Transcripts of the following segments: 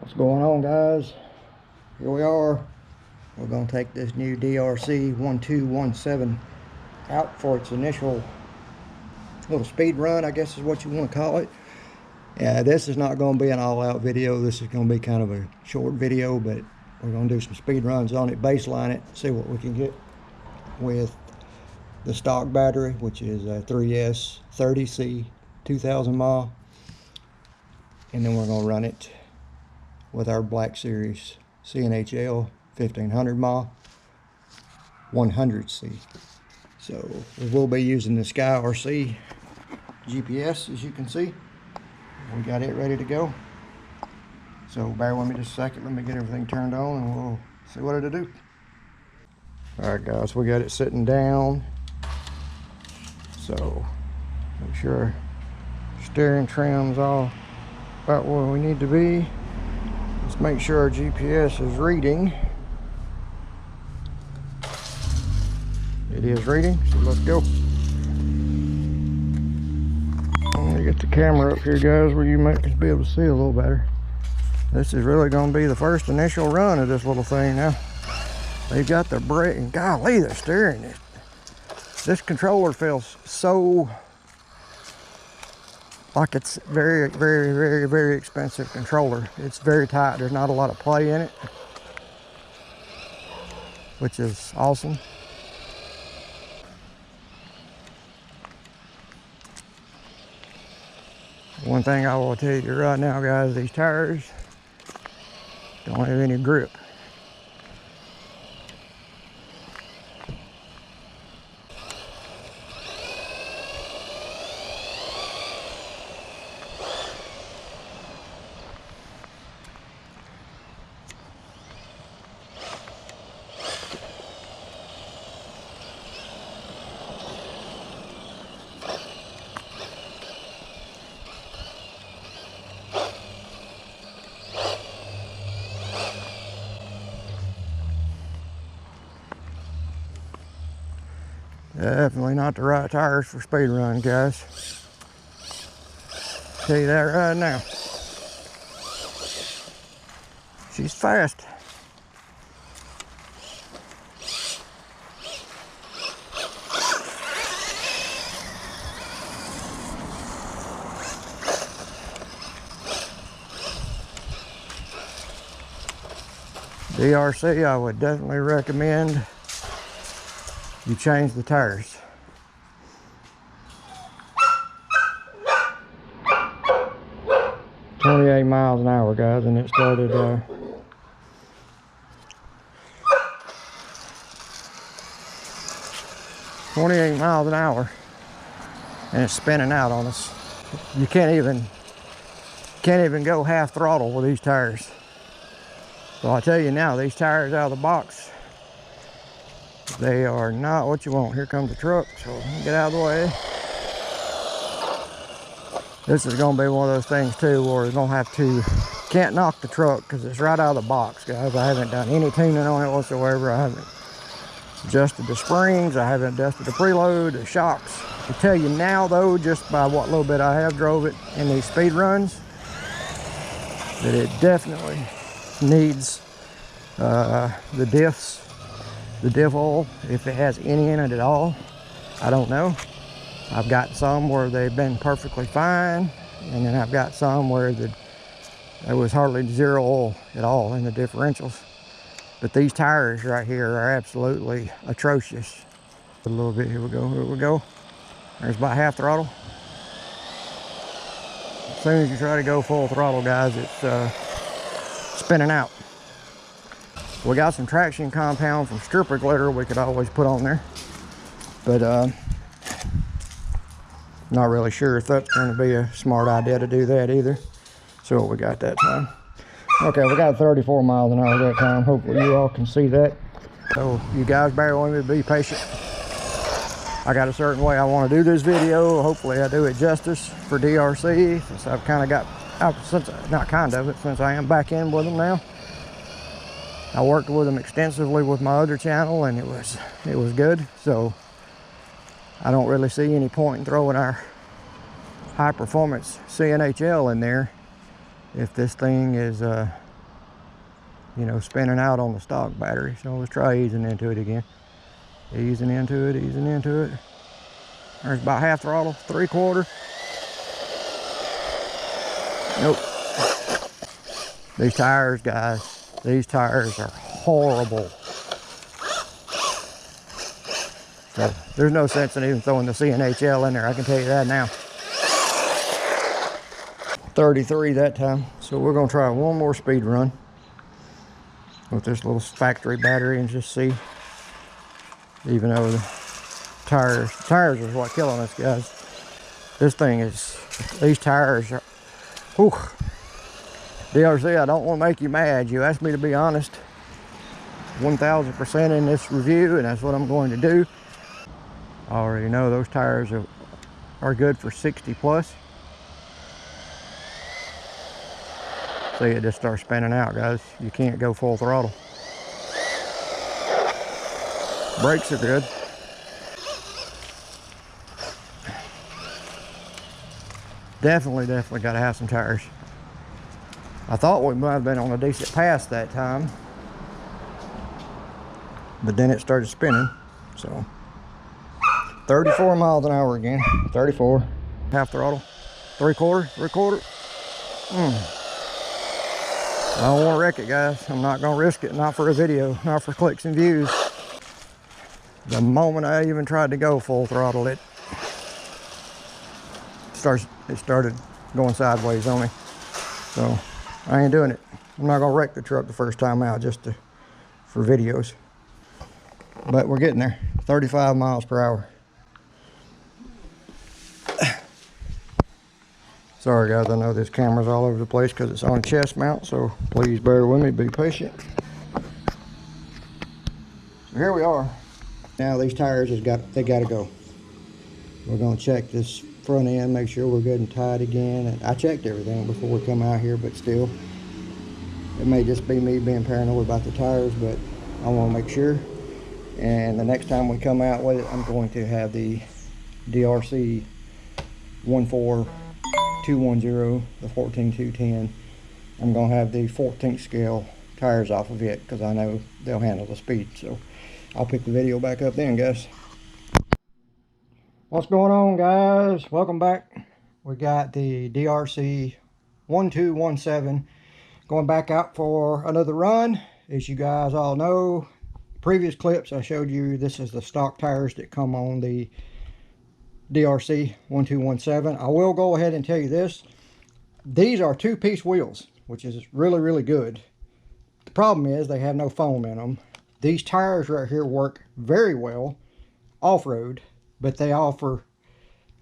What's going on, guys? Here we are. We're going to take this new DeeRc 1217 out for its initial little speed run, I guess is what you want to call it. Yeah, this is not going to be an all-out video. This is going to be kind of a short video, but we're going to do some speed runs on it, baseline it, see what we can get with the stock battery, which is a 3S 30C 2000 mile, and then we're going to run it with our Black Series CNHL 1500 mile 100C. So we will be using the DeeRc GPS, as you can see. We got it ready to go. So bear with me just a second. Let me get everything turned on and we'll see what it'll do. All right, guys, we got it sitting down. So make sure steering trim's all about where we need to be. Let's make sure our GPS is reading. It is reading, so let's go. Let me get the camera up here, guys, where you might be able to see a little better. This is really going to be the first initial run of this little thing now. They've got the brake, and golly, the steering. This controller feels so like it's very, very, very, very expensive controller. It's very tight. There's not a lot of play in it, which is awesome. One thing I will tell you right now, guys, these tires don't have any grip. Definitely not the right tires for speed run, guys. Tell you that right now. She's fast. DeeRc, I would definitely recommend you change the tires. "28 miles an hour, guys, and it started 28 miles an hour, and it's spinning out on us. You can't even go half throttle with these tires. So I tell you now, these tires out of the box, they are not what you want. Here comes the truck, so get out of the way. This is going to be one of those things too where you're going to have to, can't knock the truck because it's right out of the box, guys. I haven't done any tuning on it whatsoever. I haven't adjusted the springs. I haven't adjusted the preload, the shocks. I tell you now though, just by what little bit I have drove it in these speed runs, that it definitely needs the diffs. The diff oil, if it has any in it at all, I don't know. I've got some where they've been perfectly fine, and then I've got some where there was hardly zero oil at all in the differentials. But these tires right here are absolutely atrocious. A little bit, here we go, here we go. There's about half throttle. As soon as you try to go full throttle, guys, it's spinning out. We got some traction compound from stripper glitter we could always put on there, but not really sure if that's going to be a smart idea to do that either. So what we got that time. Okay, we got 34 miles an hour that time. Hopefully you all can see that. So you guys bear with me, be patient. I got a certain way I want to do this video. Hopefully I do it justice for DeeRc, since I've kind of got, not kind of, but since I am back in with them now. I worked with them extensively with my other channel, and it was good. So I don't really see any point in throwing our high performance CNHL in there if this thing is you know, spinning out on the stock battery. So let's try easing into it again. Easing into it, easing into it. There's about half throttle, 3/4. Nope. These tires, guys, these tires are horrible. So there's no sense in even throwing the CNHL in there, I can tell you that now. 33 that time. So we're gonna try one more speed run with this little factory battery and just see, even though the tires is what killing us, guys. This thing is, these tires are, whew. DeeRc, I don't want to make you mad. You asked me to be honest 1000% in this review, and that's what I'm going to do. I already know those tires are good for 60 plus. See, it just starts spinning out, guys. You can't go full throttle. Brakes are good. Definitely got to have some tires. I thought we might have been on a decent pass that time, but then it started spinning. So 34 miles an hour again. 34. Half throttle. 3/4. 3/4. I don't want to wreck it, guys. I'm not going to risk it. Not for a video. Not for clicks and views. The moment I even tried to go full throttle, it started going sideways on me. So I ain't doing it. I'm not gonna wreck the truck the first time out just for videos. But we're getting there. 35 miles per hour. Sorry guys, I know this camera's all over the place because it's on chest mount, so please bear with me, be patient. So here we are. Now these tires they gotta go. We're gonna check this front end, make sure we're good and tight again. And I checked everything before we come out here, but still, it may just be me being paranoid about the tires, but I want to make sure. And the next time we come out with it, I'm going to have the DeeRc 14210, the 14210. I'm going to have the 14th scale tires off of it because I know they'll handle the speed. So I'll pick the video back up then, guys. What's going on, guys? Welcome back. We got the DeeRc 1217 going back out for another run. As you guys all know, previous clips I showed you, this is the stock tires that come on the DeeRc 1217. I will go ahead and tell you this. These are 2-piece wheels, which is really good. The problem is they have no foam in them. These tires right here work very well off-road, but they offer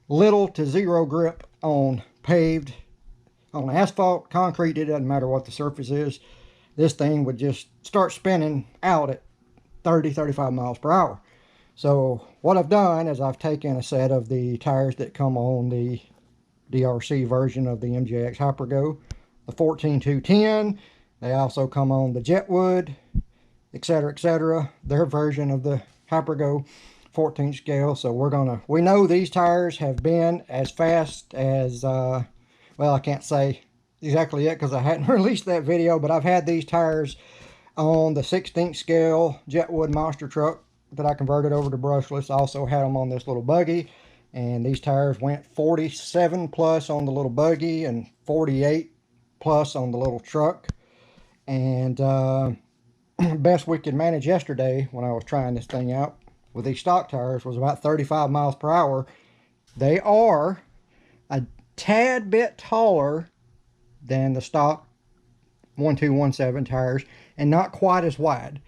little to zero grip on paved, on asphalt, concrete. It doesn't matter what the surface is. This thing would just start spinning out at 30-35 miles per hour. So what I've done is I've taken a set of the tires that come on the DeeRc version of the MJX Hypergo, the 14210. They also come on the Jetwood, etc. Their version of the Hypergo 14 scale. So we know these tires have been as fast as, well, I can't say exactly yet because I hadn't released that video, but I've had these tires on the 16th scale Jetwood monster truck that I converted over to brushless. I also had them on this little buggy, and these tires went 47 plus on the little buggy and 48 plus on the little truck. And best we could manage yesterday when I was trying this thing out with these stock tires was about 35 miles per hour. They are a tad bit taller than the stock 1217 tires and not quite as wide.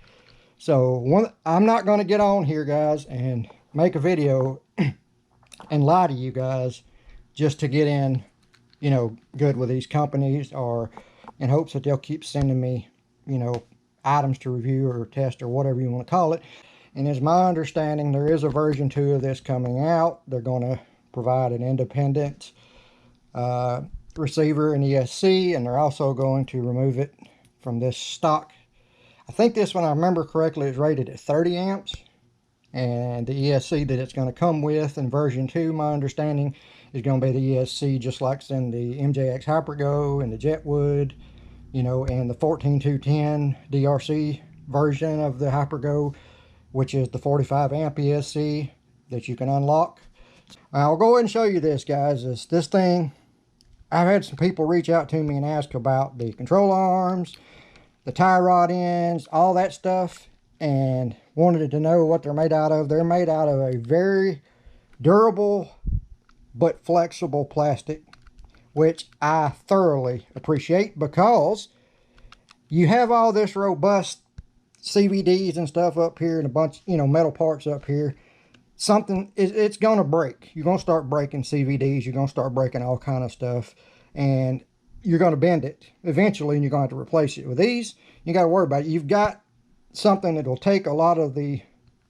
So I'm not going to get on here, guys, and make a video and lie to you guys just to get in, you know, good with these companies, or in hopes that they'll keep sending me, you know, items to review or test or whatever you want to call it. And as my understanding, there is a version 2 of this coming out. They're going to provide an independent receiver and ESC, and they're also going to remove it from this stock. I think this one, I remember correctly, is rated at 30 amps. And the ESC that it's going to come with in version 2, my understanding, is going to be the ESC just like it's in the MJX Hypergo and the Jetwood you know, and the 14210 DeeRc version of the HyperGo, which is the 45 amp ESC that you can unlock. I'll go ahead and show you this, guys. This thing, I've had some people reach out to me and ask about the control arms, the tie rod ends, all that stuff, and wanted to know what they're made out of. They're made out of a very durable but flexible plastic, which I thoroughly appreciate, because you have all this robust CVDs and stuff up here and a bunch, you know, metal parts up here. It's going to break. You're going to start breaking CVDs. You're going to start breaking all kind of stuff, and you're going to bend it eventually, and you're going to have to replace it. With these, you got to worry about it. You've got something that will take a lot of the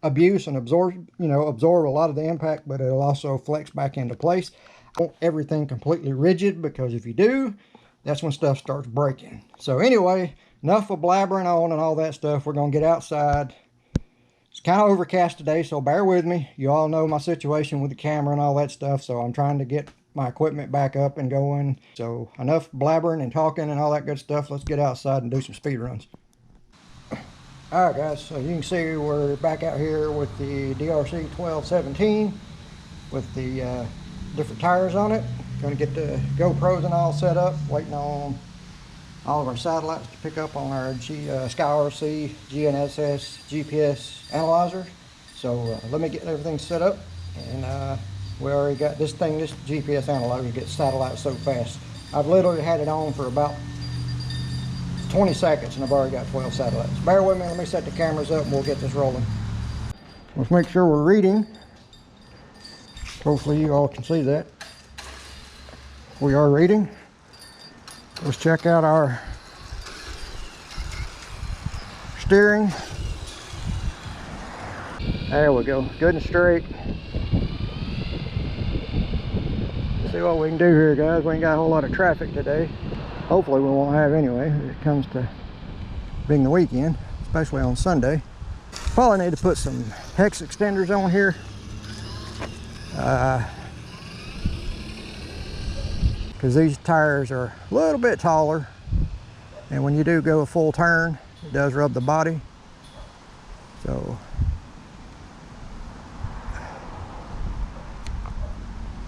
abuse and absorb a lot of the impact, but it'll also flex back into place. I want everything completely rigid, because if you do, that's when stuff starts breaking. So anyway, enough of blabbering on and all that stuff. We're going to get outside. It's kind of overcast today, so bear with me. You all know my situation with the camera and all that stuff, so I'm trying to get my equipment back up and going. So enough blabbering and talking and all that good stuff. Let's get outside and do some speed runs. Alright guys, so you can see we're back out here with the DeeRc 1217 with the different tires on it. Going to get the GoPros and all set up, waiting on all of our satellites to pick up on our SkyRC, GNSS, GPS analyzer. So let me get everything set up, and we already got this GPS analyzer gets satellites so fast. I've literally had it on for about 20 seconds and I've already got 12 satellites. Bear with me, let me set the cameras up and we'll get this rolling. Let's make sure we're reading. Hopefully you all can see that. We are reading. Let's check out our steering. There we go, good and straight. See what we can do here, guys. We ain't got a whole lot of traffic today. Hopefully we won't have anyway when it comes to being the weekend, especially on Sunday. Probably need to put some hex extenders on here. Because these tires are a little bit taller, and when you do go a full turn, it does rub the body. So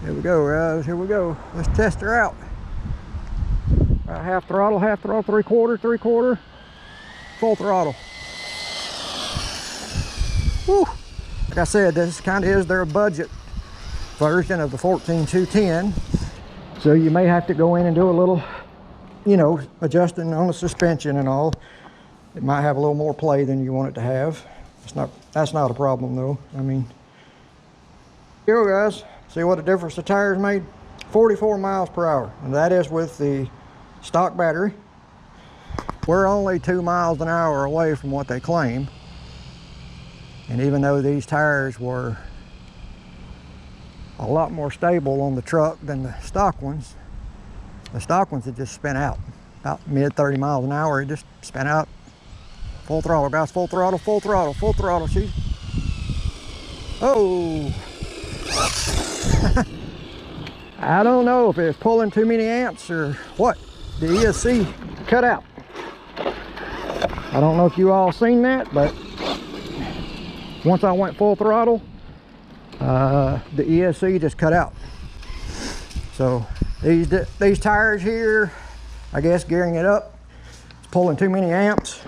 here we go, guys, here we go. Let's test her out. Half throttle, three quarter, full throttle. Woo! Like I said, this kind of is their budget version of the 14210. So you may have to go in and do a little, you know, adjusting on the suspension and all. It might have a little more play than you want it to have. That's not a problem though. I mean, here we go, guys. See what a difference the tires made? 44 miles per hour, and that is with the stock battery. We're only 2 miles an hour away from what they claim. And even though these tires were a lot more stable on the truck than the stock ones had just spin out. About mid 30 miles an hour, it just spin out. Full throttle, guys, full throttle, full throttle, full throttle, see? Oh! I don't know if it's pulling too many amps or what. The ESC cut out. I don't know if you all seen that, but once I went full throttle, the ESC just cut out. So these tires here, I guess gearing it up, it's pulling too many amps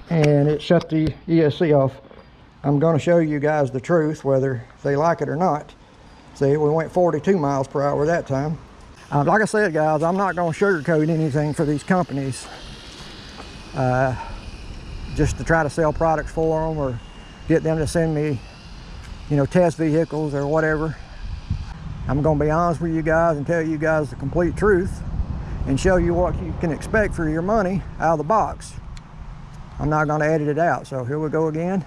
and it shut the ESC off. I'm going to show you guys the truth, whether they like it or not. See, we went 42 miles per hour that time. Like I said, guys, I'm not going to sugarcoat anything for these companies just to try to sell products for them or get them to send me, you know, test vehicles or whatever. I'm going to be honest with you guys and tell you guys the complete truth and show you what you can expect for your money out of the box. I'm not going to edit it out. So here we go again.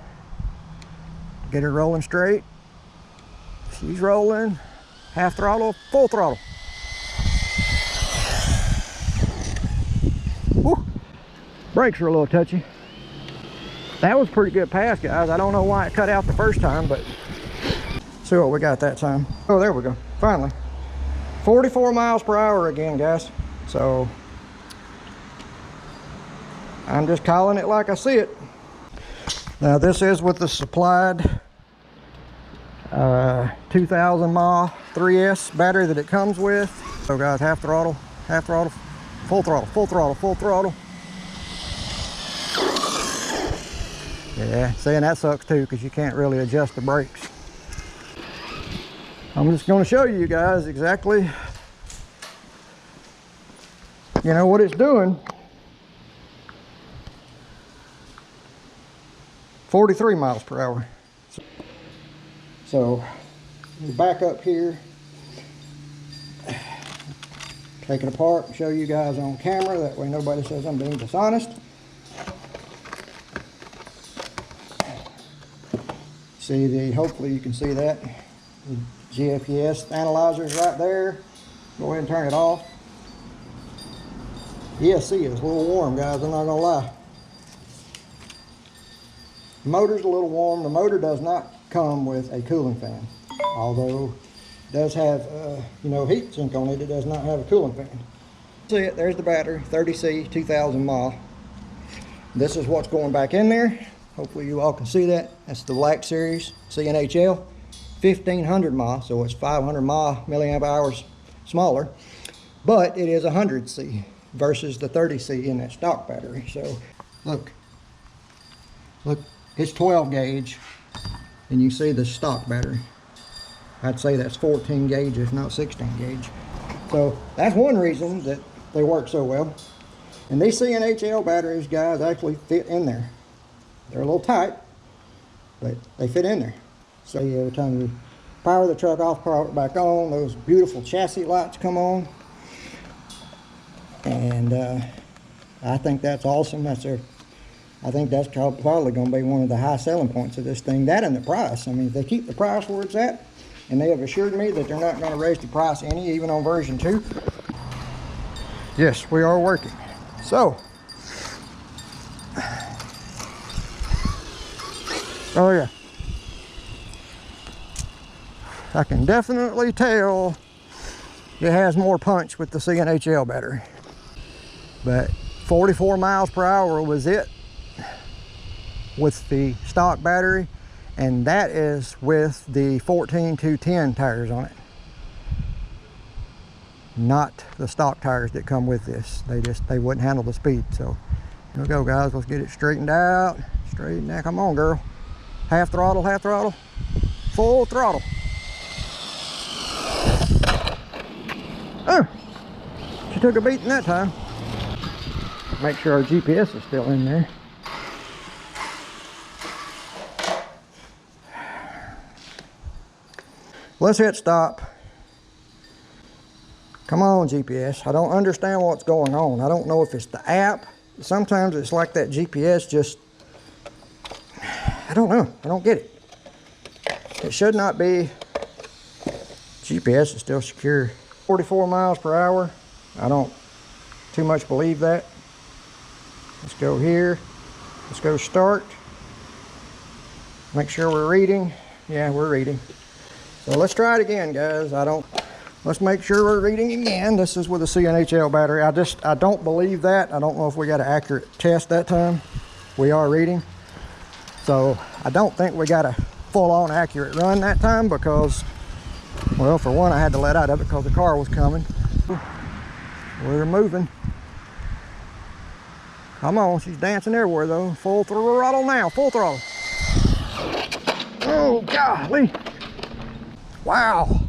Get her rolling straight. She's rolling. Half throttle, full throttle. Woo. Brakes are a little touchy. That was a pretty good pass, guys. I don't know why it cut out the first time, but see what we got that time. Oh, there we go. Finally. 44 miles per hour again, guys. So I'm just calling it like I see it. Now this is with the supplied 2000 mAh 3S battery that it comes with. So guys, half throttle, full throttle, full throttle, full throttle. Yeah, saying that sucks too because you can't really adjust the brakes. I'm just going to show you guys exactly, you know, what it's doing. 43 miles per hour. So back up here, take it apart, show you guys on camera, that way nobody says I'm being dishonest. See hopefully you can see that. The GPS analyzer is right there. Go ahead and turn it off. ESC is a little warm, guys, I'm not gonna lie. The motor's a little warm. The motor does not come with a cooling fan, although it does have you know, heat sink on it. It does not have a cooling fan. See it, there's the battery, 30C 2000 mAh. This is what's going back in there. Hopefully you all can see that. That's the Black Series CNHL 1500 mAh, so it's 500 mAh milliamp hours smaller, but it is 100C versus the 30C in that stock battery. So look, it's 12 gauge, and you see the stock battery. I'd say that's 14 gauge, if not 16 gauge. So that's one reason that they work so well. And these CNHL batteries, guys, actually fit in there. They're a little tight, but they fit in there. So every time you power the truck off, power it back on, those beautiful chassis lights come on. And I think that's awesome. I think that's probably going to be one of the high selling points of this thing. That and the price. I mean, if they keep the price where it's at, and they have assured me that they're not going to raise the price any, even on version 2. Yes, we are working. So, oh yeah, I can definitely tell it has more punch with the CNHL battery. But 44 miles per hour was it with the stock battery, and that is with the 14-210 tires on it, not the stock tires that come with this. They wouldn't handle the speed. So here we go, guys, let's get it straightened out. Straighten out, come on, girl. Half throttle, full throttle. Oh, she took a beating that time. Make sure our GPS is still in there. Let's hit stop. Come on, GPS. I don't understand what's going on. I don't know if it's the app. Sometimes it's like that GPS just, I don't know. I don't get it. It should not be. GPS is still secure. 44 miles per hour. I don't too much believe that. Let's go here. Let's go start. Make sure we're reading. Yeah, we're reading. So let's try it again, guys. Let's make sure we're reading again. This is with a CNHL battery. I don't believe that. I don't know if we got an accurate test that time. We are reading. So I don't think we got a full-on accurate run that time because, well, for one, I had to let out of it because the car was coming. We're moving. Come on, she's dancing everywhere though. Full throttle now, full throttle. Oh, golly. Wow.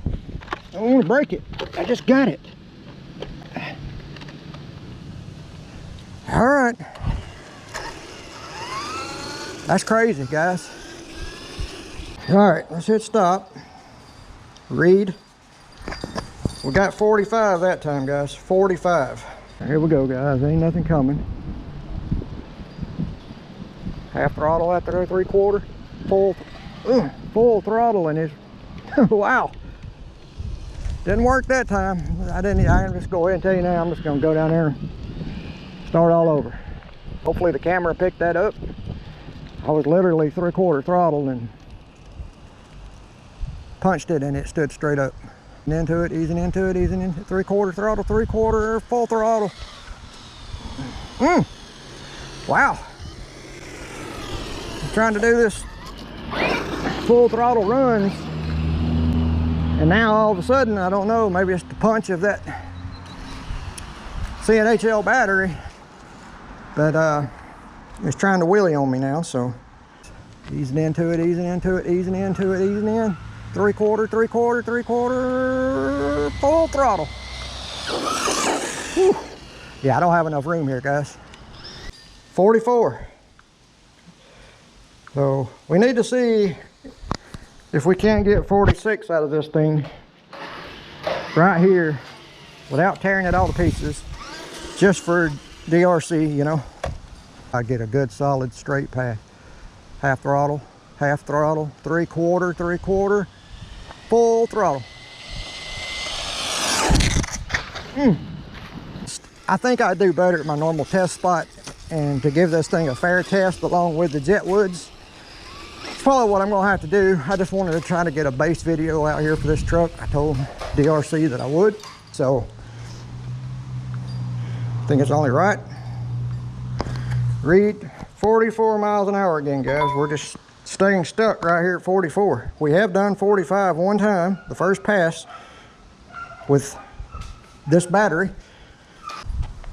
I don't want to break it. I just got it. All right. That's crazy, guys. All right, let's hit stop. Read. We got 45 that time, guys. 45. Here we go, guys. Ain't nothing coming. Half throttle after there, 3/4. Full throttle and it's wow. Didn't work that time. I can just go ahead and tell you now, I'm just gonna go down there and start all over. Hopefully the camera picked that up. I was literally 3/4 throttle and punched it and it stood straight up. And into it, easing into it, 3/4 throttle, 3/4 full throttle. Wow. I'm trying to do this full throttle runs, and now all of a sudden, I don't know, maybe it's the punch of that CNHL battery, but it's trying to wheelie on me now, so easing into it, easing into it, easing into it, easing in. 3/4, 3/4, 3/4, full throttle. Whew. Yeah, I don't have enough room here, guys. 44. So we need to see if we can't get 46 out of this thing right here without tearing it all to pieces, just for DeeRc, you know. I get a good solid straight path. Half throttle, 3/4, 3/4, full throttle. I think I'd do better at my normal test spot, and to give this thing a fair test along with the jet woods, it's probably what I'm gonna have to do. I just wanted to try to get a base video out here for this truck. I told DeeRc that I would, so I think it's only right. Read 44 miles an hour again, guys. We're just staying stuck right here at 44. We have done 45 one time, the first pass with this battery.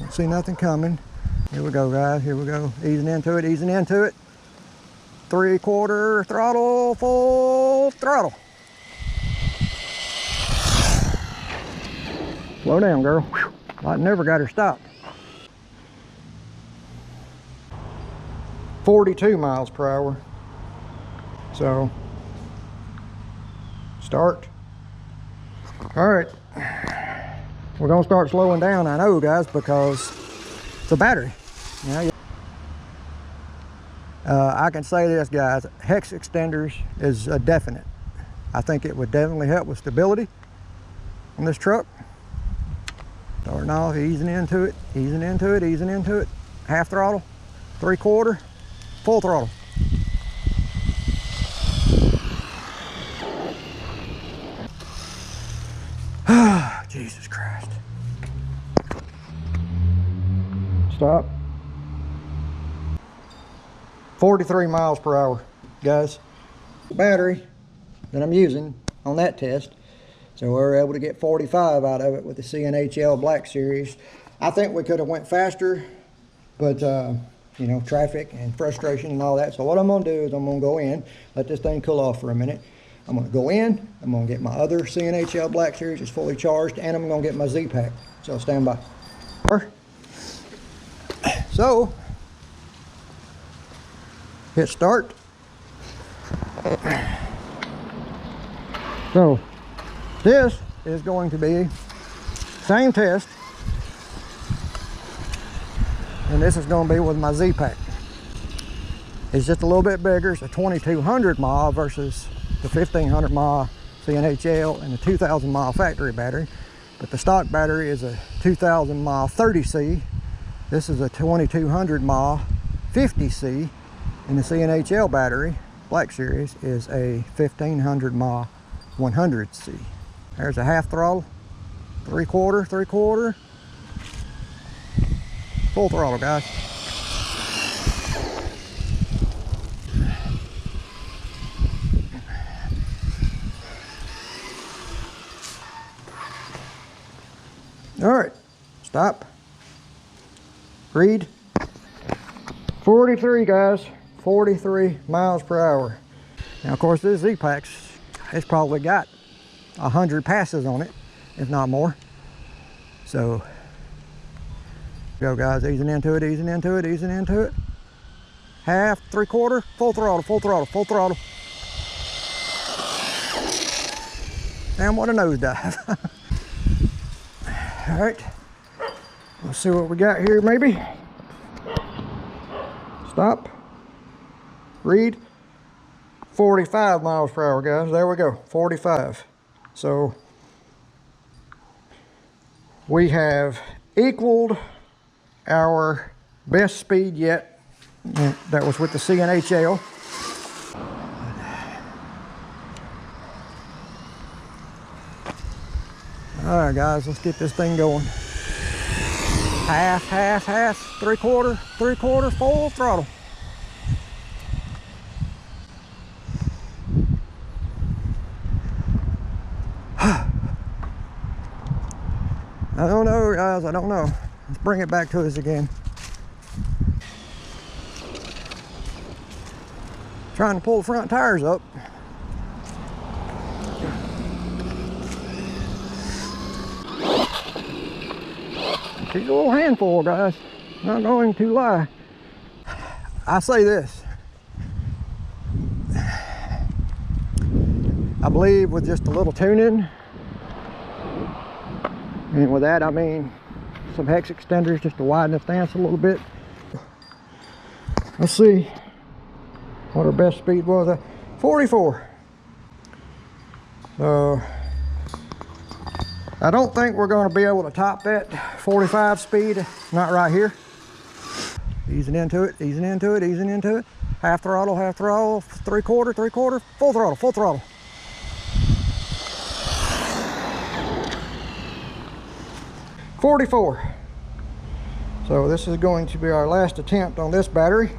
Don't see nothing coming. Here we go, guys. Here we go. Easing into it, easing into it. 3/4 throttle, full throttle. Slow down, girl. Whew. I never got her stopped. 42 miles per hour. So, start. All right. We're gonna start slowing down, I know, guys, because it's a battery. You know, I can say this, guys, hex extenders is a definite. I think it would definitely help with stability on this truck. Starting off, easing into it, easing into it, easing into it. Half throttle, 3/4, full throttle. Jesus Christ. Stop. 43 miles per hour, guys. The battery that I'm using on that test, so we were able to get 45 out of it with the CNHL Black Series. I think we could have went faster, but you know, traffic and frustration and all that. So what I'm gonna do is I'm gonna go in, let this thing cool off for a minute. I'm gonna go in, I'm gonna get my other CNHL Black Series, it's fully charged, and I'm gonna get my Z-Pack. So stand by. So, hit start. So, this is going to be same test, and this is going to be with my Z-Pack. It's just a little bit bigger. It's a 2200 mAh versus the 1500 mAh CNHL and the 2000 mAh factory battery. But the stock battery is a 2000 mAh 30C. This is a 2200 mAh 50C, and the CNHL battery, Black Series, is a 1500 mAh 100C. There's a half throttle, 3/4, 3/4, full throttle, guys. All right, stop. Read. 43, guys. 43 miles per hour. Now, of course, this Z-Pack's, it's probably got 100 passes on it, if not more. So, go, guys. Easing into it, easing into it, easing into it. Half, 3/4, full throttle, full throttle, full throttle. Damn, what a nosedive. All right. Let's see what we got here, maybe. Stop. Read. 45 miles per hour, guys. There we go. 45. So we have equaled our best speed yet. That was with the CNHL. All right, guys, let's get this thing going. Half, half, half, three quarter, full throttle. I don't know, guys, I don't know. Let's bring it back to us again. Trying to pull the front tires up. She's a little handful, guys. Not going to lie. I say this. I believe with just a little tuning, and with that I mean some hex extenders just to widen the stance a little bit. Let's see what our best speed was. 44. So I don't think we're going to be able to top that 45 speed. Not right here. Easing into it, easing into it, easing into it. Half throttle, three quarter, full throttle, full throttle. $44. So this is going to be our last attempt on this battery.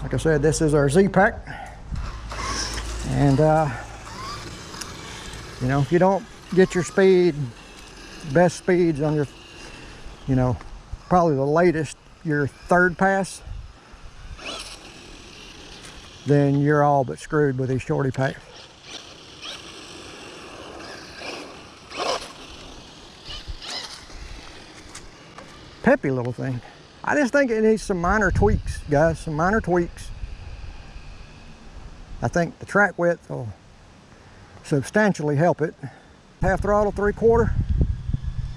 Like I said, this is our Z-Pack. And you know, if you don't get your speed, best speeds on your, you know, probably the latest, your third pass, then you're all but screwed with these shorty packs. Peppy little thing. I just think it needs some minor tweaks, guys, some minor tweaks. I think the track width will substantially help it. Half throttle, three quarter,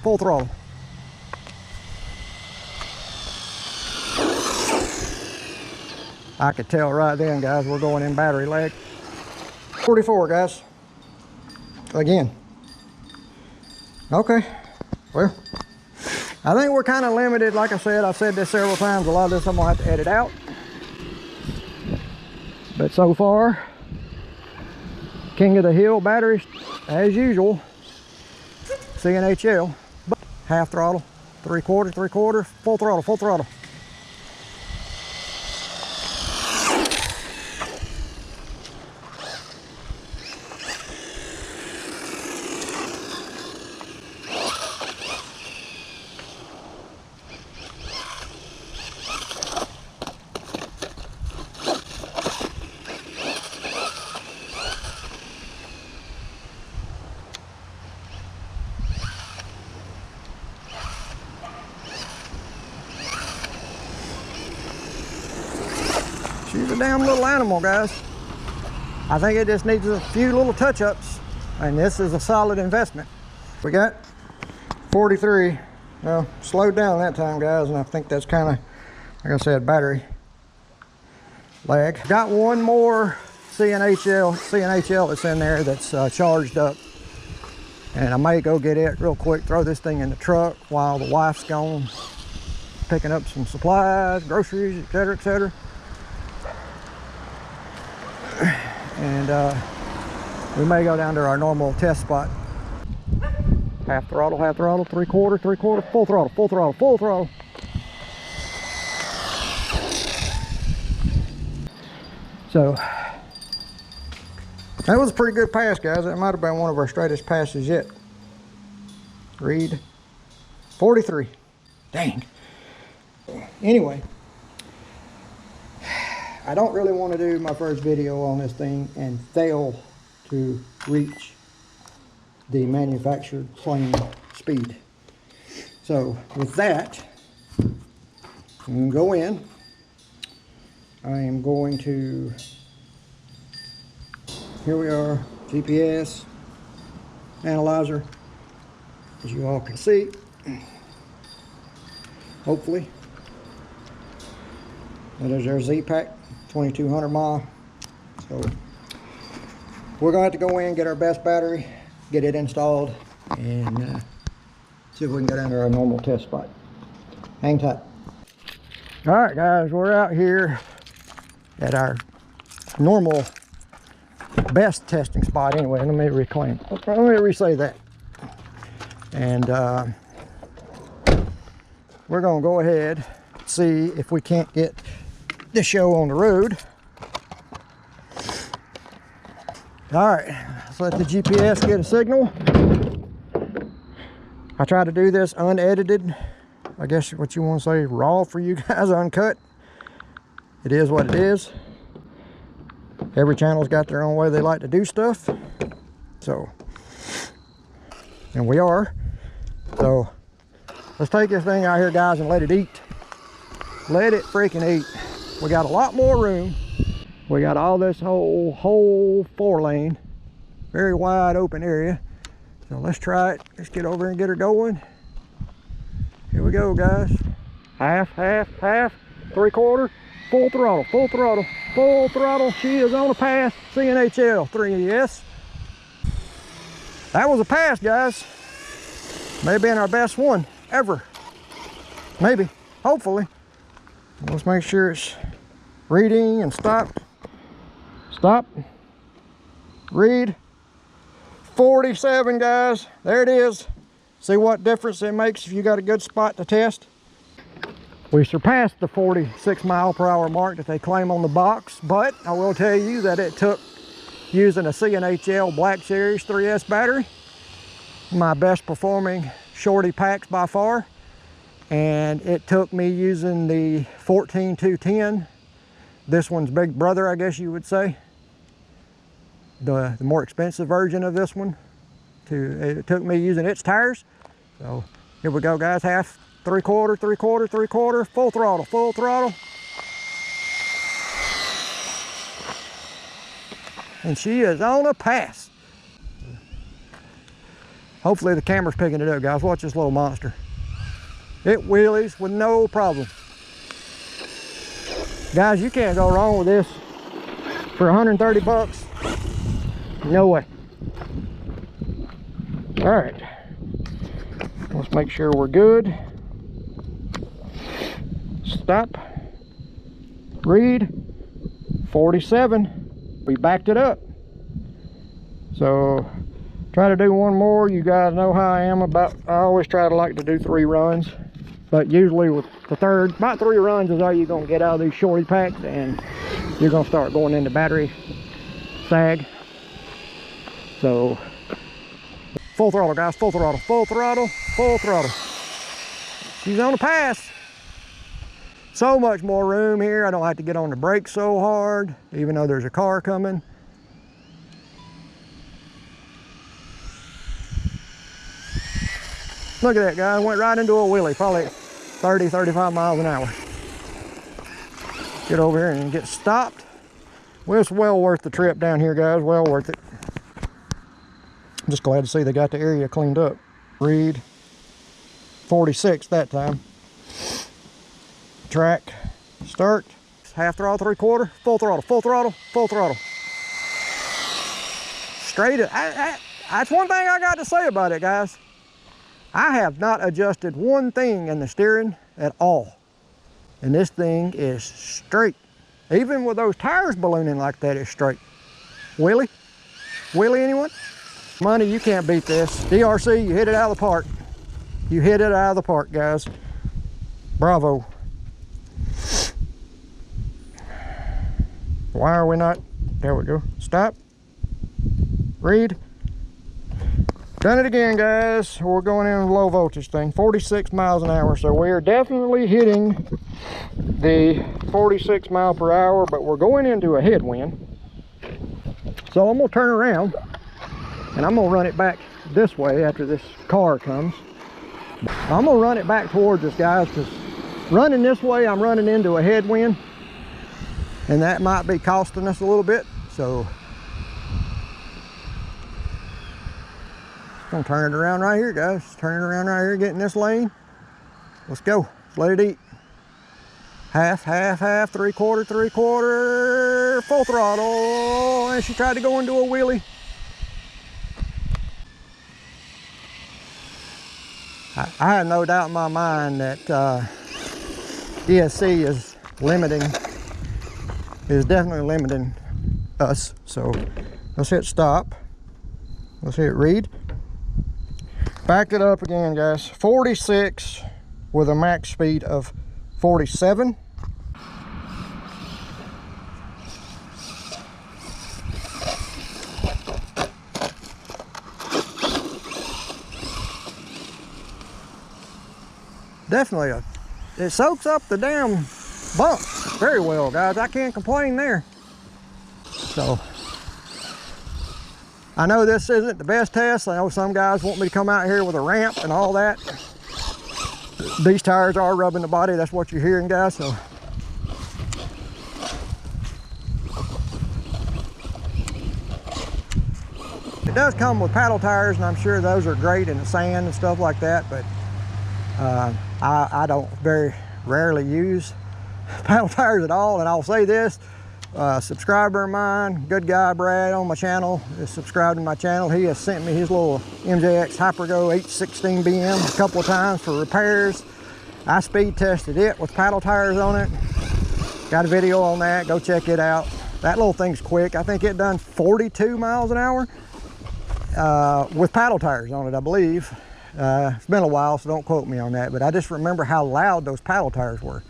full throttle. I could tell right then, guys, we're going in battery lag. 44, guys. Again. Okay, well, I think we're kind of limited. Like I said, I've said this several times, a lot of this I'm gonna have to edit out. But so far, King of the Hill batteries, as usual, CNHL. Half throttle, three quarter, full throttle, full throttle. She's a damn little animal, guys. I think it just needs a few little touch-ups, and this is a solid investment. We got 43. Well, slowed down that time, guys, and I think that's kind of, like I said, battery lag. Got one more CNHL that's in there that's charged up, and I may go get it real quick, throw this thing in the truck while the wife's gone picking up some supplies, groceries, etc., etc. And we may go down to our normal test spot. Half throttle, three quarter, full throttle, full throttle, full throttle. So that was a pretty good pass, guys. That might have been one of our straightest passes yet. Read 43. Dang. Anyway, I don't really want to do my first video on this thing and fail to reach the manufactured claim speed. So with that, I'm going to go in. I am going to, here we are, GPS analyzer, as you all can see, hopefully. That is our Z-Pack, 2200 mile. So we're going to have to go in, get our best battery, get it installed, and see if we can go down to our normal test spot. Hang tight. All right, guys, we're out here at our normal best testing spot anyway. Let me re-say that. And we're gonna go ahead and see if we can't get the show on the road. All right, let's let the GPS get a signal. I try to do this unedited. I guess what you want to say, raw for you guys, uncut. It is what it is. Every channel's got their own way they like to do stuff. So, and we are. So, let's take this thing out here, guys, and let it eat. Let it freaking eat. We got a lot more room. We got all this whole 4-lane, very wide open area. So let's try it. Let's get over and get her going. Here we go, guys. Half, 3/4, full throttle, full throttle, full throttle. She is on a pass. CNHL 3S. That was a pass, guys. May have been our best one ever. Maybe, hopefully. Let's make sure it's reading and stopped. Stop. Read. 47, guys. There it is. See what difference it makes if you got a good spot to test. We surpassed the 46-mile-per-hour mark that they claim on the box, but I will tell you that it took using a CNHL Black Series 3S battery, my best performing shorty packs by far, and it took me using the 14210, this one's big brother, I guess you would say, the more expensive version of this one. It took me using its tires. So here we go, guys. Half, 3/4, 3/4, 3/4, full throttle, full throttle. And she is on a pass. Hopefully the camera's picking it up, guys. Watch this little monster. It wheelies with no problem. Guys, you can't go wrong with this for 130 bucks. No way. All right, let's make sure we're good. Stop. Read. 47. We backed it up. So try to do one more. You guys know how I am about, I always try to like to do 3 runs, but usually with the third, about 3 runs is all you're gonna get out of these shorty packs, and you're gonna start going into battery sag. So full throttle, guys, full throttle, full throttle, full throttle. She's on a pass. So much more room here. I don't have to get on the brakes so hard, even though there's a car coming. Look at that, guy. Went right into a wheelie, probably 30, 35 miles an hour. Get over here and get stopped. Well, it's well worth the trip down here, guys. Well worth it. Just glad to see they got the area cleaned up. Read. 46 that time. Track. Start. Half throttle, 3/4. Full throttle, full throttle, full throttle. Straight up. That's one thing I got to say about it, guys. I have not adjusted one thing in the steering at all. And this thing is straight. Even with those tires ballooning like that, it's straight. Wheelie? Wheelie, anyone? Money, you can't beat this. DeeRc, you hit it out of the park. You hit it out of the park, guys. Bravo. Why are we not? There we go. Stop. Read. Done it again, guys. We're going in with a low voltage thing. 46 miles an hour. So we're definitely hitting the 46 mile per hour, but we're going into a headwind. So I'm gonna turn around and I'm gonna run it back this way after this car comes. I'm gonna run it back towards us, guys, because running this way, I'm running into a headwind, and that might be costing us a little bit. So I'm gonna turn it around right here, guys. Turn it around right here, get in this lane. Let's go. Let's let it eat. Half, 3/4, 3/4, full throttle. And she tried to go into a wheelie. I have no doubt in my mind that DeeRc is definitely limiting us. So let's hit stop. Let's hit read. Backed it up again, guys. 46. with a max speed of 47. Definitely it soaks up the damn bumps very well, guys. I can't complain there. So I know this isn't the best test. I know some guys want me to come out here with a ramp and all that. These tires are rubbing the body. That's what you're hearing, guys. So it does come with paddle tires, and I'm sure those are great in the sand and stuff like that, but I don't very rarely use paddle tires at all. And I'll say this, subscriber of mine, good guy Brad on my channel, is subscribed to my channel. He has sent me his little MJX Hypergo 816 BM a couple of times for repairs. I speed tested it with paddle tires on it. Got a video on that, go check it out. That little thing's quick. I think it done 42 miles an hour with paddle tires on it, I believe. It's been a while, so don't quote me on that, but I just remember how loud those paddle tires were.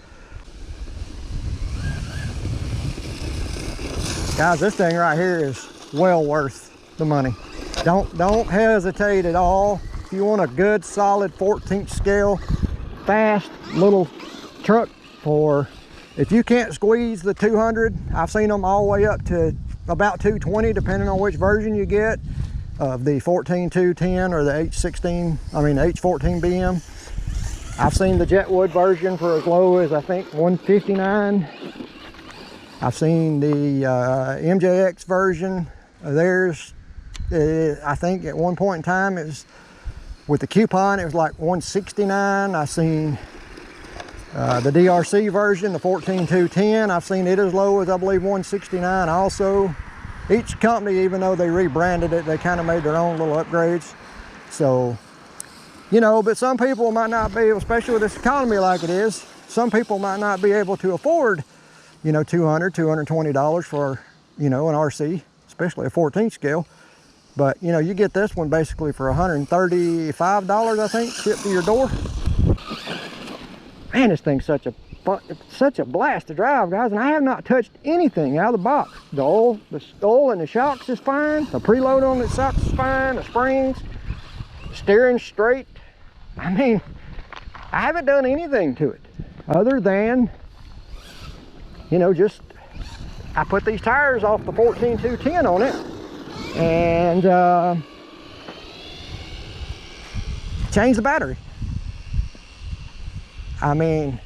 Guys, this thing right here is well worth the money. Don't hesitate at all. If you want a good, solid 14th scale, fast little truck for, if you can't squeeze the 200, I've seen them all the way up to about 220, depending on which version you get of the 14210 or the H14 BM. I've seen the Jetwood version for as low as I think 159. I've seen the MJX version of theirs. I think at one point in time it was, with the coupon, it was like 169. I've seen the DeeRc version, the 14210. I've seen it as low as I believe 169 also. Each company, even though they rebranded it, they kind of made their own little upgrades. So, you know, but some people might not be, especially with this economy like it is, some people might not be able to afford, you know, $200, $220 for, you know, an RC, especially a 14 scale. But, you know, you get this one basically for $135, I think, shipped to your door. Man, this thing's such a blast to drive, guys, and I have not touched anything out of the box. The oil and the shocks is fine. The preload on the shocks is fine. The springs, steering straight. I mean, I haven't done anything to it other than, you know, just I put these tires off the 14210 on it and changed the battery. I mean,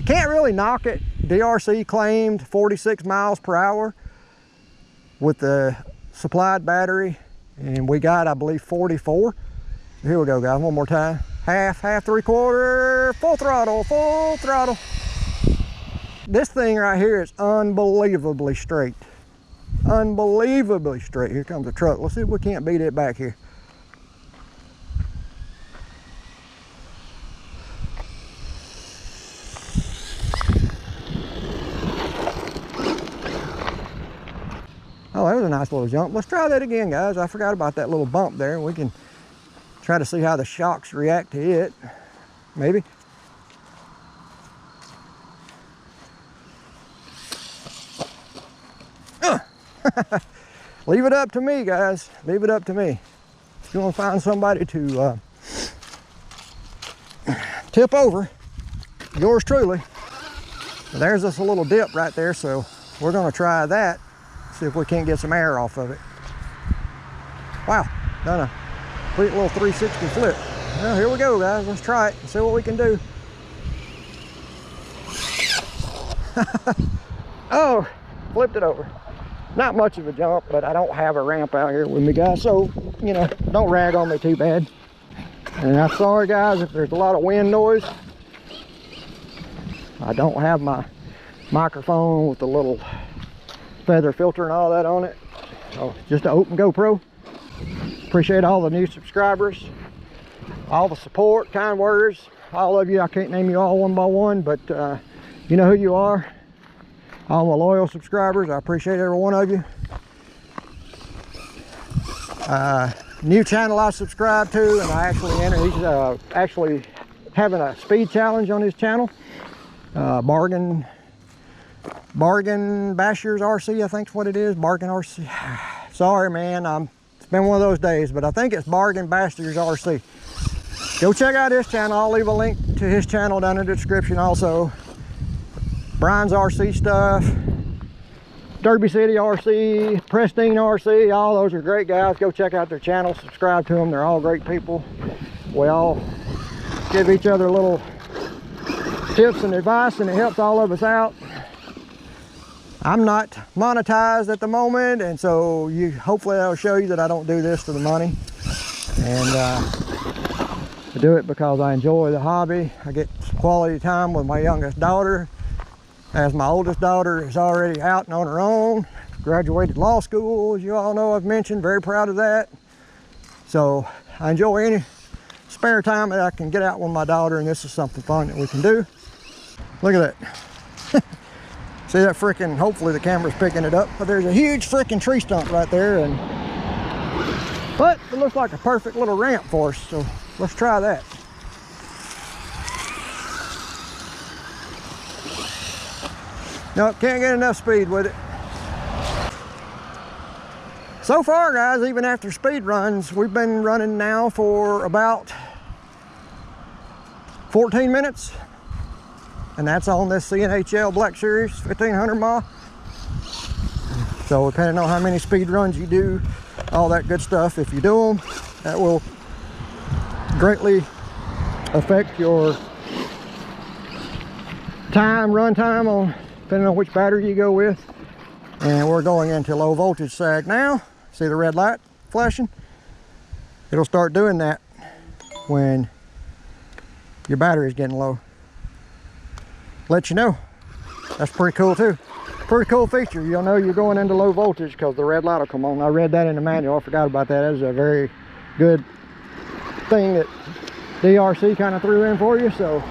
can't really knock it. DeeRc claimed 46 miles per hour with the supplied battery, and we got, I believe, 44. Here we go, guys, one more time. Half, three-quarter, full throttle, full throttle. This thing right here is unbelievably straight. Unbelievably straight. Here comes the truck. Let's see if we can't beat it back here. Oh, that was a nice little jump. Let's try that again, guys. I forgot about that little bump there. We can try to see how the shocks react to it. Maybe. Leave it up to me, guys. Leave it up to me. If you want to find somebody to tip over, yours truly. There's this little dip right there, so we're going to try that. See if we can't get some air off of it. Wow, done a complete little 360 flip. Well, here we go, guys. Let's try it and see what we can do. Oh, flipped it over. Not much of a jump, but I don't have a ramp out here with me, guys, so, you know, don't rag on me too bad. And I'm sorry, guys, if there's a lot of wind noise. I don't have my microphone with the little feather filter and all that on it. So just an open GoPro. Appreciate all the new subscribers, all the support, kind words, all of you. I can't name you all one by one, but you know who you are. All my loyal subscribers, I appreciate every one of you. New channel I subscribe to, and I actually having a speed challenge on his channel. Bargain Bashers RC, I think's what it is. Bargain RC. Sorry, man. It's been one of those days, but I think it's Bargain Bashers RC. Go check out his channel. I'll leave a link to his channel down in the description also. Brian's RC stuff, Derby City RC, Pristine RC, all those are great guys. Go check out their channel, subscribe to them. They're all great people. We all give each other little tips and advice, and it helps all of us out. I'm not monetized at the moment, and so hopefully that'll show you that I don't do this for the money. And I do it because I enjoy the hobby. I get quality time with my youngest daughter, as my oldest daughter is already out and on her own, graduated law school, as you all know. I've mentioned, very proud of that. So I enjoy any spare time that I can get out with my daughter, and this is something fun that we can do. Look at that. See that freaking, hopefully the camera's picking it up, but there's a huge freaking tree stump right there, but it looks like a perfect little ramp for us, so let's try that. Nope, can't get enough speed with it. So far, guys, even after speed runs, we've been running now for about 14 minutes. And that's on this CNHL Black Series 1500 mile. So depending on how many speed runs you do, all that good stuff, if you do them, that will greatly affect your run time, on depending on which battery you go with. And we're going into low voltage sag now. See the red light flashing? It'll start doing that when your battery is getting low. Let you know. That's pretty cool too. Pretty cool feature. You'll know you're going into low voltage because the red light will come on. I read that in the manual. I forgot about that. That is a very good thing that DeeRc kind of threw in for you. So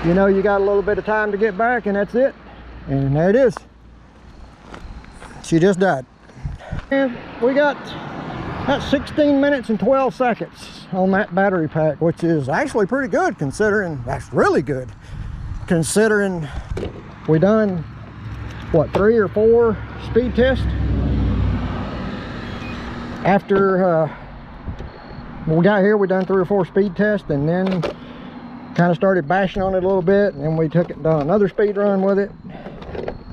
you know you got a little bit of time to get back, and that's it. And there it is. She just died. And we got about 16 minutes and 12 seconds on that battery pack, which is actually pretty good considering, that's really good. Considering we done, what, 3 or 4 speed tests? After when we got here, we done 3 or 4 speed tests, and then kind of started bashing on it a little bit, and then we took it and done another speed run with it.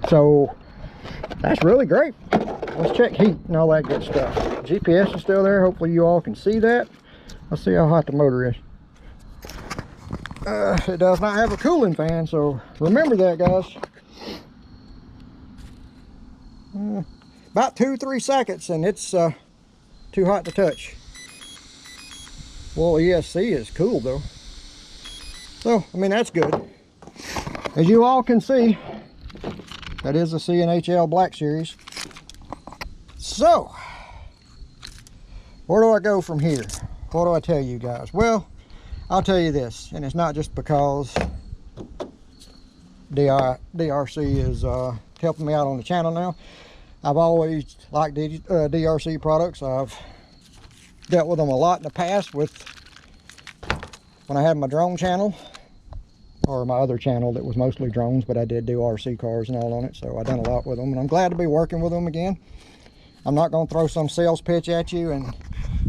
So that's really great. Let's check heat and all that good stuff. GPS is still there. Hopefully you all can see that. Let's see how hot the motor is. It does not have a cooling fan, so remember that, guys. About 2-3 seconds and it's too hot to touch. Well, ESC is cool though, so I mean that's good. As you all can see, that is a CNHL Black Series. So where do I go from here? What do I tell you guys? Well, I'll tell you this, and it's not just because DeeRc is helping me out on the channel now. I've always liked DeeRc products. I've dealt with them a lot in the past with when I had my drone channel, or my other channel that was mostly drones, but I did do RC cars and all on it, so I've done a lot with them, and I'm glad to be working with them again. I'm not going to throw some sales pitch at you and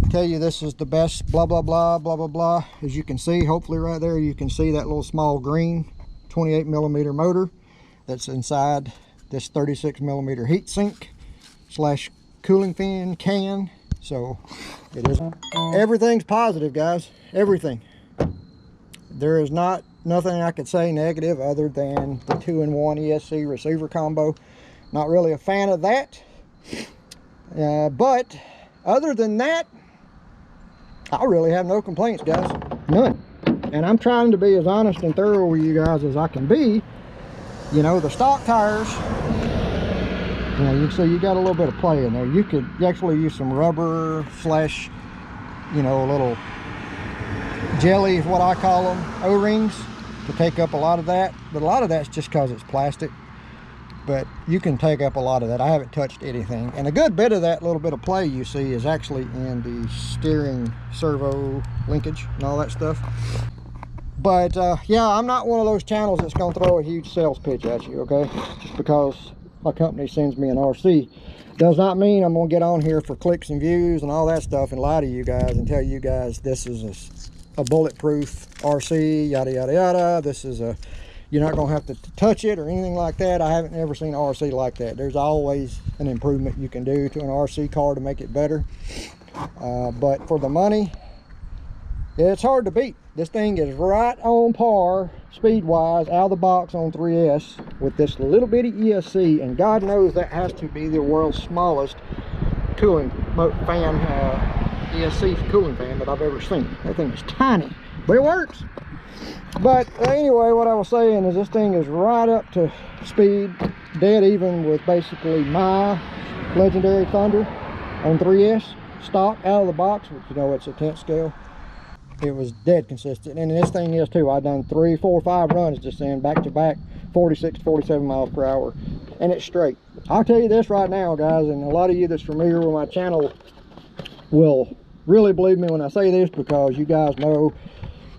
tell you this is the best blah blah blah blah blah blah. As you can see, hopefully right there you can see that little small green 28mm motor that's inside this 36mm heat sink slash cooling fan can. So it is, everything's positive, guys, everything. There is nothing I could say negative other than the 2-in-1 ESC receiver combo. Not really a fan of that, but other than that, I really have no complaints, guys. None. And I'm trying to be as honest and thorough with you guys as I can be. You know, the stock tires, you know, you can see you got a little bit of play in there. You could actually use some rubber slash, you know, a little jelly is what I call them, O-rings, to take up a lot of that. But a lot of that's just because it's plastic. But you can take up a lot of that. I haven't touched anything, and a good bit of that little bit of play you see is actually in the steering servo linkage and all that stuff. But yeah, I'm not one of those channels that's going to throw a huge sales pitch at you, okay? Just because my company sends me an RC does not mean I'm going to get on here for clicks and views and all that stuff and lie to you guys and tell you guys this is a bulletproof RC, yada yada yada. This is a, you're not going to have to touch it or anything like that. I haven't ever seen an RC like that. There's always an improvement you can do to an RC car to make it better. But for the money, it's hard to beat. This thing is right on par speed-wise out of the box on 3S with this little bitty ESC, and God knows that has to be the world's smallest cooling fan, ESC cooling fan that I've ever seen. That thing is tiny, but it works. But anyway, what I was saying is this thing is right up to speed, dead even with basically my Legendary Thunder on 3S, stock out of the box, which, you know, it's a 10th scale. It was dead consistent, and this thing is too. I've done 3, 4, 5 runs just in back to back, 46, 47 miles per hour, and it's straight. I'll tell you this right now, guys, and a lot of you that's familiar with my channel will really believe me when I say this, because you guys know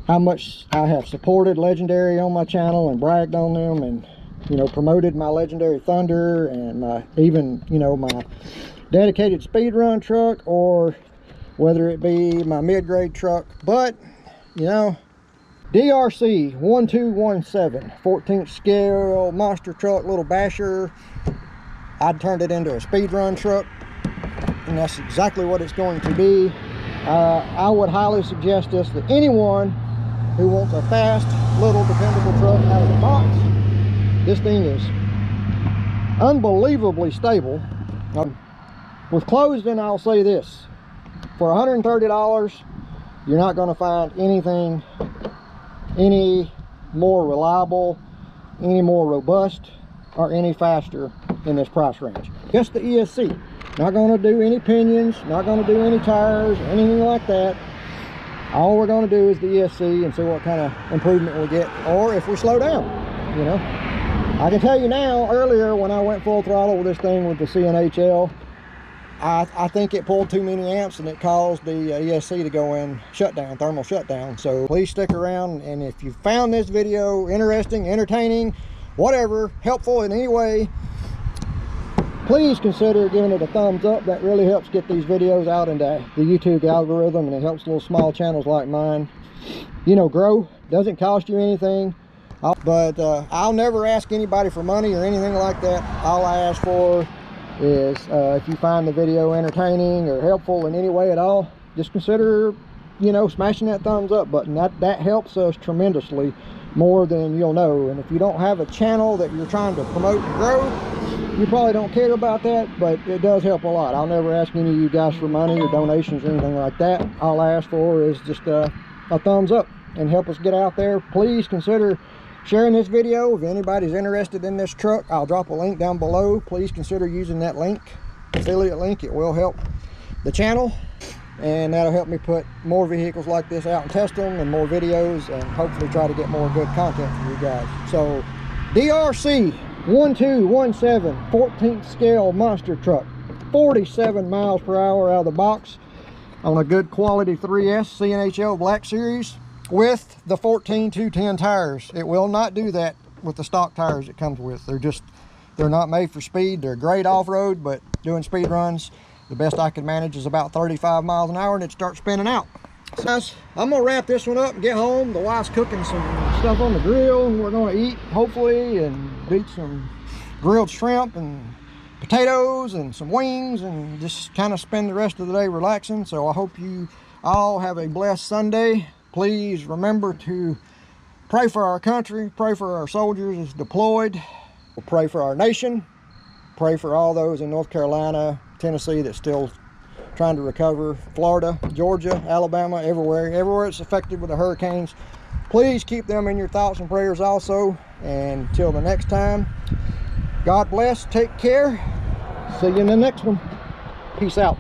how much I have supported Legendary on my channel and bragged on them, and, you know, promoted my Legendary Thunder and my, even, you know, my dedicated speed run truck, or whether it be my mid-grade truck. But, you know, DeeRc 1217 14th scale monster truck, little basher. I turned it into a speed run truck, and that's exactly what it's going to be. I would highly suggest this to anyone who wants a fast, little, dependable truck out of the box. This thing is unbelievably stable. With closing, I'll say this: for $130, you're not going to find anything any more reliable, any more robust, or any faster in this price range. Just the ESC. Not going to do any pinions, not going to do any tires, or anything like that. All we're going to do is the ESC and see what kind of improvement we get, or if we slow down, you know. I can tell you now, earlier when I went full throttle with this thing with the CNHL, I think it pulled too many amps, and it caused the ESC to go in shutdown, thermal shutdown. So please stick around, and if you found this video interesting, entertaining, whatever, helpful in any way, please consider giving it a thumbs up. That really helps get these videos out into the YouTube algorithm, and it helps little small channels like mine, you know, grow. Doesn't cost you anything. But I'll never ask anybody for money or anything like that. All I ask for is if you find the video entertaining or helpful in any way at all, just consider, you know, smashing that thumbs up button. That helps us tremendously, more than you'll know. And if you don't have a channel that you're trying to promote and grow, you probably don't care about that, but it does help a lot. I'll never ask any of you guys for money or donations or anything like that. All I ask for is just a thumbs up and help us get out there. Please consider sharing this video. If anybody's interested in this truck, I'll drop a link down below. Please consider using that link, affiliate link. It will help the channel, and that'll help me put more vehicles like this out and test them, and more videos, and hopefully try to get more good content for you guys. So DeeRc 1217 14th scale monster truck, 47 miles per hour out of the box on a good quality 3S CNHL Black Series with the 14-210 tires. It will not do that with the stock tires it comes with. They're not made for speed. They're great off-road, but doing speed runs, the best I can manage is about 35 miles an hour, and it starts spinning out. So guys, I'm gonna wrap this one up and get home. The wife's cooking some stuff on the grill, and we're gonna eat, hopefully, and eat some grilled shrimp and potatoes and some wings, and just kind of spend the rest of the day relaxing. So I hope you all have a blessed Sunday. Please remember to pray for our country, pray for our soldiers as deployed. We'll pray for our nation, pray for all those in North Carolina, Tennessee that's still trying to recover, Florida, Georgia, Alabama, everywhere it's affected with the hurricanes. Please keep them in your thoughts and prayers also. And until the next time, God bless, take care. See you in the next one. Peace out.